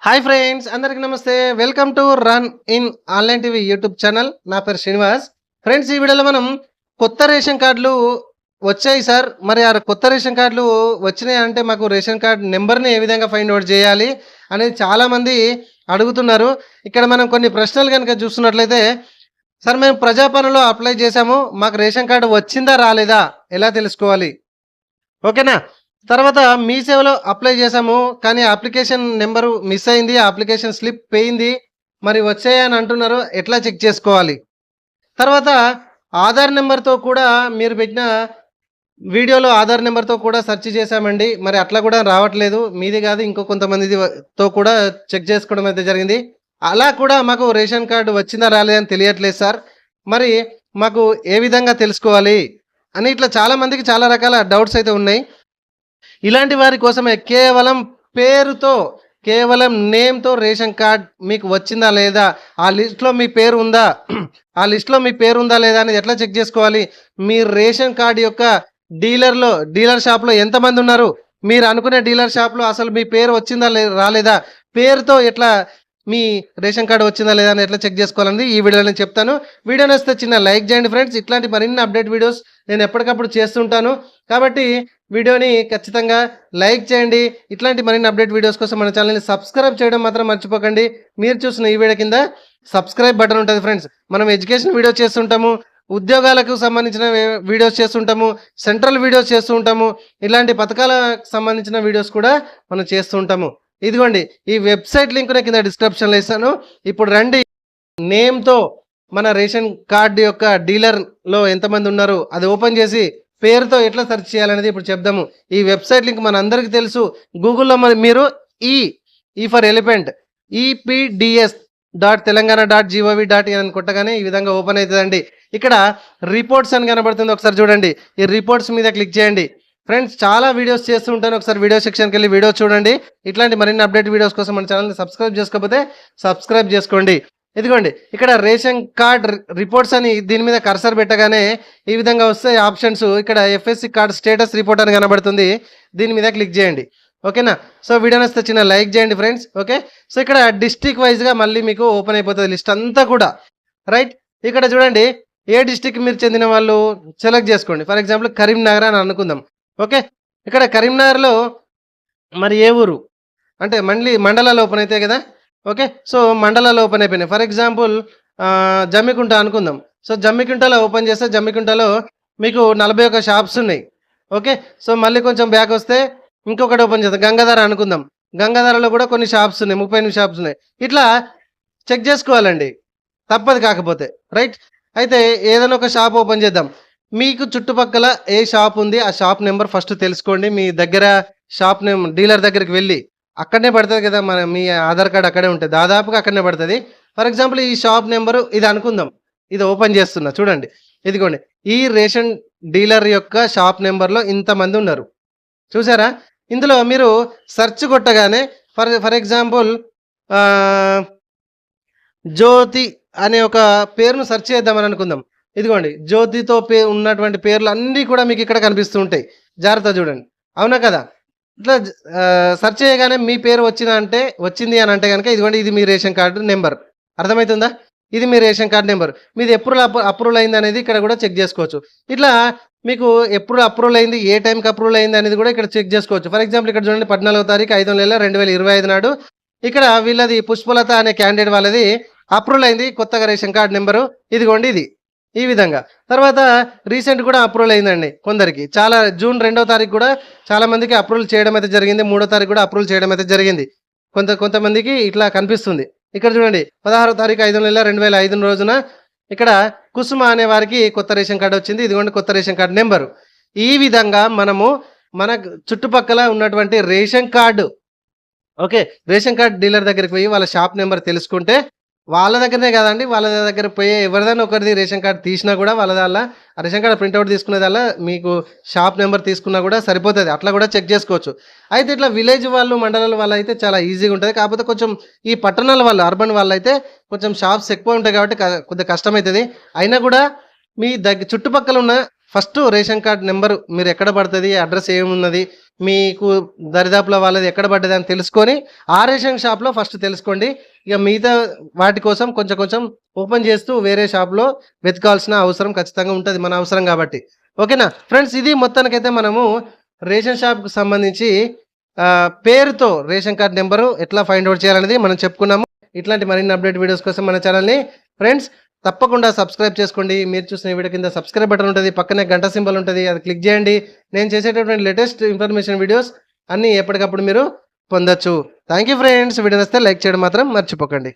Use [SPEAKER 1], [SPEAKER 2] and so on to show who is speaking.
[SPEAKER 1] Hi friends, అందరికి నమస్తే. Welcome to run in online TV YouTube channel. నా పేరు శ్రీనివాస్. ఫ్రెండ్స్, ఈ వీడియోలో మనం కొత్త రేషన్ కార్డులు వచ్చాయి సార్. మరి ఆ కొత్త రేషన్ కార్డులు వచ్చినాయి అంటే మాకు రేషన్ కార్డు నెంబర్ని ఏ విధంగా ఫైండ్ అవుట్ చేయాలి అనేది చాలామంది అడుగుతున్నారు. ఇక్కడ మనం కొన్ని ప్రశ్నలు కనుక చూస్తున్నట్లయితే, సార్ మేము ప్రజాపాలనలో అప్లై చేశాము, మాకు రేషన్ కార్డు వచ్చిందా రాలేదా ఎలా తెలుసుకోవాలి? ఓకేనా? తర్వాత మీ సేవలో అప్లై చేసాము, కానీ అప్లికేషన్ నెంబరు మిస్ అయింది, అప్లికేషన్ స్లిప్ పోయింది, మరి వచ్చాయని అంటున్నారు, ఎట్లా చెక్ చేసుకోవాలి? తర్వాత ఆధార్ నెంబర్తో కూడా మీరు పెట్టిన వీడియోలో ఆధార్ నెంబర్తో కూడా సెర్చ్ చేశామండి, మరి అట్లా కూడా రావట్లేదు. మీది కాదు, ఇంకో కొంతమందితో కూడా చెక్ చేసుకోవడం అయితే జరిగింది. అలా కూడా మాకు రేషన్ కార్డు వచ్చిందా రాలేదని తెలియట్లేదు సార్. మరి మాకు ఏ విధంగా తెలుసుకోవాలి అని ఇట్లా చాలామందికి చాలా రకాల డౌట్స్ అయితే ఉన్నాయి. ఇలాంటి వారి కోసమే కేవలం పేరుతో, కేవలం నేమ్తో రేషన్ కార్డ్ మీకు వచ్చిందా లేదా, ఆ లిస్ట్లో మీ పేరు ఉందా, ఆ లిస్ట్లో మీ పేరు ఉందా లేదా అనేది ఎట్లా చెక్ చేసుకోవాలి? మీ రేషన్ కార్డ్ యొక్క డీలర్ షాప్లో ఎంతమంది ఉన్నారు, మీరు అనుకునే డీలర్ షాప్లో అసలు మీ పేరు వచ్చిందా రాలేదా, పేరుతో ఎట్లా మీ రేషన్ కార్డు వచ్చిందా లేదా అని ఎట్లా చెక్ చేసుకోవాలని ఈ వీడియోలో నేను చెప్తాను. వీడియో నచ్చితే చిన్న లైక్ చేయండి ఫ్రెండ్స్. ఇట్లాంటి మరిన్ని అప్డేట్ వీడియోస్ నేను ఎప్పటికప్పుడు చేస్తుంటాను, కాబట్టి వీడియోని ఖచ్చితంగా లైక్ చేయండి. ఇట్లాంటి మరిన్ని అప్డేట్ వీడియోస్ కోసం మన ఛానల్ని సబ్స్క్రైబ్ చేయడం మాత్రం మర్చిపోకండి. మీరు చూసిన ఈ వీడియో కింద సబ్స్క్రైబ్ బటన్ ఉంటుంది ఫ్రెండ్స్. మనం ఎడ్యుకేషన్ వీడియో చేస్తుంటాము, ఉద్యోగాలకు సంబంధించిన వీడియోస్ చేస్తుంటాము, సెంట్రల్ వీడియోస్ చేస్తూ ఉంటాము, ఇలాంటి పథకాలకు సంబంధించిన వీడియోస్ కూడా మనం చేస్తూ ఉంటాము. ఇదిగోండి, ఈ వెబ్సైట్ లింక్ కింద డిస్క్రిప్షన్లో ఇస్తాను. ఇప్పుడు రండి, నేమ్తో మన రేషన్ కార్డు యొక్క డీలర్లో ఎంతమంది ఉన్నారు అది ఓపెన్ చేసి పేరుతో ఎట్లా సెర్చ్ చేయాలనేది ఇప్పుడు చెప్దాము. ఈ వెబ్సైట్ లింక్ మన అందరికీ తెలుసు. గూగుల్లో మీరు ఈ ఫర్ ఎలిఫెంట్ EPDS.telangana.gov.in అని కొట్టగానే ఈ విధంగా ఓపెన్ అవుతుందండి. ఇక్కడ రిపోర్ట్స్ అని కనబడుతుంది, ఒకసారి చూడండి. ఈ రిపోర్ట్స్ మీద క్లిక్ చేయండి. ఫ్రెండ్స్, చాలా వీడియోస్ చేస్తూ ఉంటాను, ఒకసారి వీడియో సెక్షన్కి వెళ్ళి వీడియో చూడండి. ఇట్లాంటి మరిన్ని అప్డేట్ వీడియోస్ కోసం మన ఛానల్ని సబ్స్క్రైబ్ చేసుకోకపోతే సబ్స్క్రైబ్ చేసుకోండి. ఇదిగోండి, ఇక్కడ రేషన్ కార్డ్ రిపోర్ట్స్ అని దీని మీద కర్సర్ పెట్టగానే ఈ విధంగా వస్తాయి ఆప్షన్స్. ఇక్కడ FSC కార్డ్ స్టేటస్ రిపోర్ట్ అని కనబడుతుంది, దీని మీద క్లిక్ చేయండి. ఓకేనా? సో వీడియో నచ్చితే చిన్న లైక్ చేయండి ఫ్రెండ్స్. ఓకే, సో ఇక్కడ డిస్ట్రిక్ట్ వైజ్గా మళ్ళీ మీకు ఓపెన్ అయిపోతుంది లిస్ట్ అంతా కూడా. రైట్, ఇక్కడ చూడండి, ఏ డిస్ట్రిక్ట్ మీరు చెందిన వాళ్ళు సెలెక్ట్ చేసుకోండి. ఫర్ ఎగ్జాంపుల్ కరీంనగర్ అని అనుకుందాం. ఓకే, ఇక్కడ కరీంనగర్లో మరి ఏ ఊరు అంటే మళ్ళీ మండలాలు ఓపెన్ అవుతాయి కదా. ఓకే, సో మండలాలు ఓపెన్ అయిపోయినాయి. ఫర్ ఎగ్జాంపుల్ జమ్మికుంట అనుకుందాం. సో జమ్మికుంటలో ఓపెన్ చేస్తే జమ్మికుంటలో మీకు 41 షాప్స్ ఉన్నాయి. ఓకే, సో మళ్ళీ కొంచెం బ్యాక్ వస్తే ఇంకొకటి ఓపెన్ చేస్తాం, గంగాధర అనుకుందాం. గంగాధరలో కూడా కొన్ని షాప్స్ ఉన్నాయి, 38 షాప్స్ ఉన్నాయి. ఇట్లా చెక్ చేసుకోవాలండి, తప్పదు కాకపోతే. రైట్, అయితే ఏదైనా ఒక షాప్ ఓపెన్ చేద్దాం. మీకు చుట్టుపక్కల ఏ షాప్ ఉంది ఆ షాప్ నెంబర్ ఫస్ట్ తెలుసుకోండి. మీ దగ్గర షాప్ నేమ్ డీలర్ దగ్గరికి వెళ్ళి అక్కడనే పడుతుంది కదా, మీ ఆధార్ కార్డు అక్కడే ఉంటుంది, దాదాపుగా అక్కడనే పడుతుంది. ఫర్ ఎగ్జాంపుల్ ఈ షాప్ నెంబరు ఇది అనుకుందాం, ఇది ఓపెన్ చేస్తున్నా చూడండి. ఇదిగోండి, ఈ రేషన్ డీలర్ యొక్క షాప్ నెంబర్లో ఇంతమంది ఉన్నారు, చూసారా? ఇందులో మీరు సెర్చ్ కొట్టగానే ఫర్ ఎగ్జాంపుల్ జ్యోతి అనే ఒక పేరును సెర్చ్ చేద్దామని అనుకుందాం. ఇదిగోండి, జ్యోతితో ఉన్నటువంటి పేర్లు అన్నీ కూడా మీకు ఇక్కడ కనిపిస్తూ ఉంటాయి. జాగ్రత్త చూడండి, అవునా కదా? ఇట్లా సెర్చ్ చేయగానే మీ పేరు వచ్చింది అని అంటే కనుక ఇదిగోండి, ఇది మీ రేషన్ కార్డు నెంబర్. అర్థమవుతుందా? ఇది మీ రేషన్ కార్డు నెంబర్. మీది ఎప్పుడు అప్రూవల్ అయింది అనేది ఇక్కడ కూడా చెక్ చేసుకోవచ్చు. ఇట్లా మీకు ఎప్పుడు అప్రూవల్ అయింది, ఏ టైంకి అప్రూవల్ అయింది అనేది కూడా ఇక్కడ చెక్ చేసుకోవచ్చు. ఫర్ ఎగ్జాంపుల్ ఇక్కడ చూడండి, 14వ తారీఖు 5వ నెల 2025 నాడు ఇక్కడ వీళ్ళది పుష్పలత అనే క్యాండిడేట్ వాళ్ళది అప్రూవల్ అయింది, కొత్తగా రేషన్ కార్డు నెంబరు. ఇదిగోండి, ఇది ఈ విధంగా. తర్వాత రీసెంట్ కూడా అప్రూవల్ అయిందండి కొందరికి. జూన్ 2వ తారీఖు కూడా చాలా మందికి అప్రూవల్ చేయడం అయితే జరిగింది. 3వ తారీఖు కూడా అప్రూవల్ చేయడం అయితే జరిగింది. కొంతమందికి ఇట్లా కనిపిస్తుంది. ఇక్కడ చూడండి, 16వ తారీఖు 5వ నెల 2005 రోజున ఇక్కడ కుసుమ అనే వారికి కొత్త రేషన్ కార్డు వచ్చింది. ఇదిగోండి కొత్త రేషన్ కార్డు నెంబరు. ఈ విధంగా మనము మన చుట్టుపక్కల ఉన్నటువంటి ration card, okay, ration card dealer దగ్గరికి పోయి వాళ్ళ షాప్ నెంబర్ తెలుసుకుంటే, వాళ్ళ దగ్గరనే కదండి, వాళ్ళ దగ్గర పోయే ఎవరిదైనా ఒకరిది రేషన్ కార్డు తీసినా కూడా వాళ్ళ రేషన్ కార్డు ప్రింట్అవుట్ తీసుకునేదల్లా మీకు షాప్ నెంబర్ తీసుకున్నా కూడా సరిపోతుంది. అట్లా కూడా చెక్ చేసుకోవచ్చు. అయితే ఇట్లా విలేజ్ వాళ్ళు, మండలాల వాళ్ళు అయితే చాలా ఈజీగా ఉంటుంది. కాకపోతే కొంచెం ఈ పట్టణాల వాళ్ళు, అర్బన్ వాళ్ళు అయితే కొంచెం షాప్స్ ఎక్కువ ఉంటాయి కాబట్టి కొద్దిగా కష్టమవుతుంది. అయినా కూడా మీ చుట్టుపక్కల ఉన్న ఫస్ట్ రేషన్ కార్డ్ నెంబరు మీరు ఎక్కడ పడుతుంది, అడ్రస్ ఏమున్నది, మీకు దరిదాపులో వాళ్ళది ఎక్కడ పడ్డది అని తెలుసుకొని ఆ రేషన్ షాప్లో ఫస్ట్ తెలుసుకోండి. ఇక మిగతా వాటి కోసం కొంచెం కొంచెం ఓపెన్ చేస్తూ వేరే షాప్లో వెతకాల్సిన అవసరం ఖచ్చితంగా ఉంటుంది, మన అవసరం కాబట్టి. ఓకేనా ఫ్రెండ్స్, ఇది మొత్తానికైతే మనము రేషన్ షాప్కి సంబంధించి పేరుతో రేషన్ కార్డ్ నెంబరు ఎట్లా ఫైండ్ అవుట్ చేయాలనేది మనం చెప్పుకున్నాము. ఇట్లాంటి మరిన్ని అప్డేట్ వీడియోస్ కోసం మన ఛానల్ని ఫ్రెండ్స్ తప్పకుండా సబ్స్క్రైబ్ చేసుకోండి. మీరు చూసిన వీడియో కింద సబ్స్క్రైబ్ బటన్ ఉంటుంది, పక్కనే గంట సింబల్ ఉంటుంది, అది క్లిక్ చేయండి. నేను చేసేటటువంటి లేటెస్ట్ ఇన్ఫర్మేషన్ వీడియోస్ అన్నీ ఎప్పటికప్పుడు మీరు పొందొచ్చు. Thank you friends. వీడియో నచ్చితే లైక్ చేయడం మాత్రం మర్చిపోకండి.